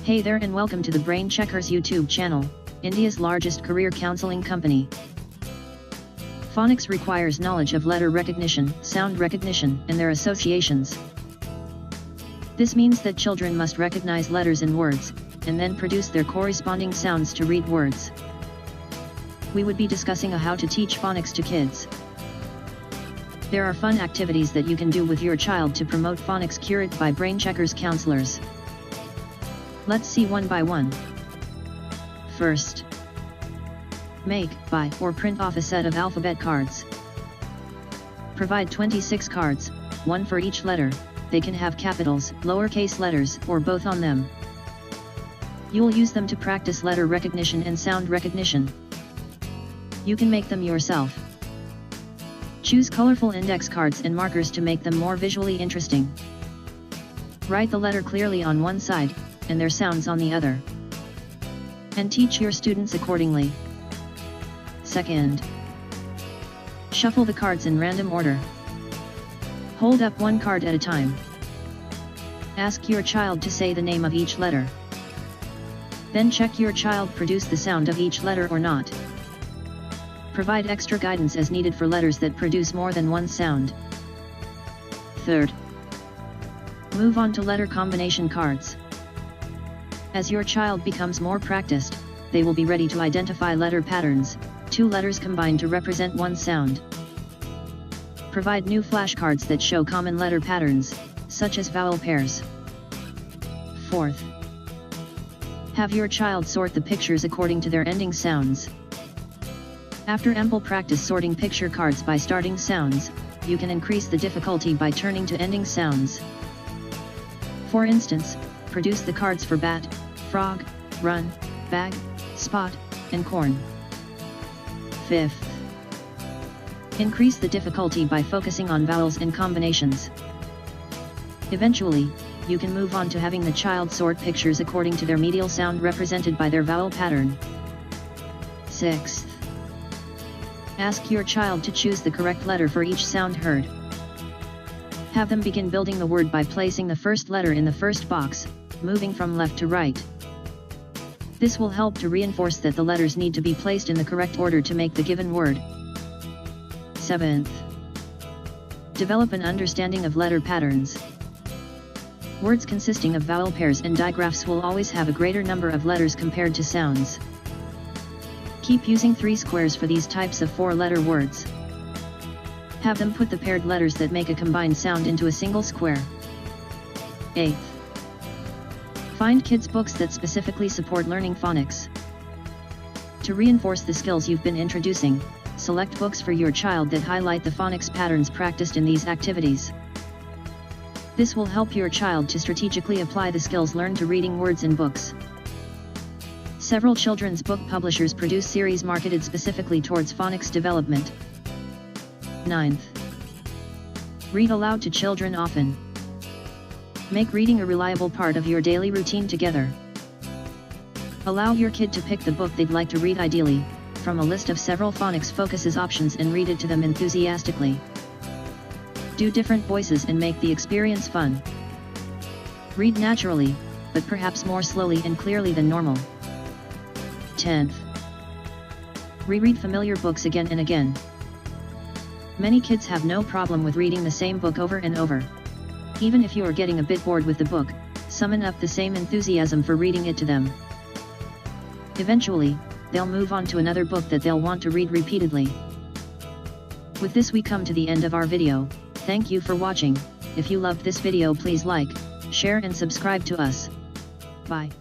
Hey there and welcome to the BrainChecker's YouTube channel, India's largest career counseling company. Phonics requires knowledge of letter recognition, sound recognition, and their associations. This means that children must recognize letters in words, and then produce their corresponding sounds to read words. We would be discussing how to teach phonics to kids. There are fun activities that you can do with your child to promote phonics curated by BrainChecker's counselors. Let's see one by one. First, make, buy, or print off a set of alphabet cards. Provide 26 cards, one for each letter. They can have capitals, lowercase letters, or both on them. You'll use them to practice letter recognition and sound recognition. You can make them yourself. Choose colorful index cards and markers to make them more visually interesting. Write the letter clearly on one side, and their sounds on the other. And teach your students accordingly. Second, shuffle the cards in random order. Hold up one card at a time. Ask your child to say the name of each letter. Then check your child produce the sound of each letter or not. Provide extra guidance as needed for letters that produce more than one sound. Third, move on to letter combination cards. As your child becomes more practiced, they will be ready to identify letter patterns, two letters combined to represent one sound. Provide new flashcards that show common letter patterns, such as vowel pairs. Fourth, have your child sort the pictures according to their ending sounds. After ample practice sorting picture cards by starting sounds, you can increase the difficulty by turning to ending sounds. For instance, produce the cards for bat, frog, run, bag, spot, and corn. Fifth, increase the difficulty by focusing on vowels and combinations. Eventually, you can move on to having the child sort pictures according to their medial sound represented by their vowel pattern. Sixth, ask your child to choose the correct letter for each sound heard. Have them begin building the word by placing the first letter in the first box, moving from left to right. This will help to reinforce that the letters need to be placed in the correct order to make the given word. Seventh, develop an understanding of letter patterns. Words consisting of vowel pairs and digraphs will always have a greater number of letters compared to sounds. Keep using 3 squares for these types of 4-letter words. Have them put the paired letters that make a combined sound into a single square. 8th, find kids' books that specifically support learning phonics. To reinforce the skills you've been introducing, select books for your child that highlight the phonics patterns practiced in these activities. This will help your child to strategically apply the skills learned to reading words in books. Several children's book publishers produce series marketed specifically towards phonics development. 9th, read aloud to children often. Make reading a reliable part of your daily routine together. Allow your kid to pick the book they'd like to read ideally, from a list of several phonics focuses options and read it to them enthusiastically. Do different voices and make the experience fun. Read naturally, but perhaps more slowly and clearly than normal. 10th, reread familiar books again and again. Many kids have no problem with reading the same book over and over. Even if you are getting a bit bored with the book, summon up the same enthusiasm for reading it to them. Eventually, they'll move on to another book that they'll want to read repeatedly. With this we come to the end of our video. Thank you for watching. If you loved this video, please like, share and subscribe to us. Bye.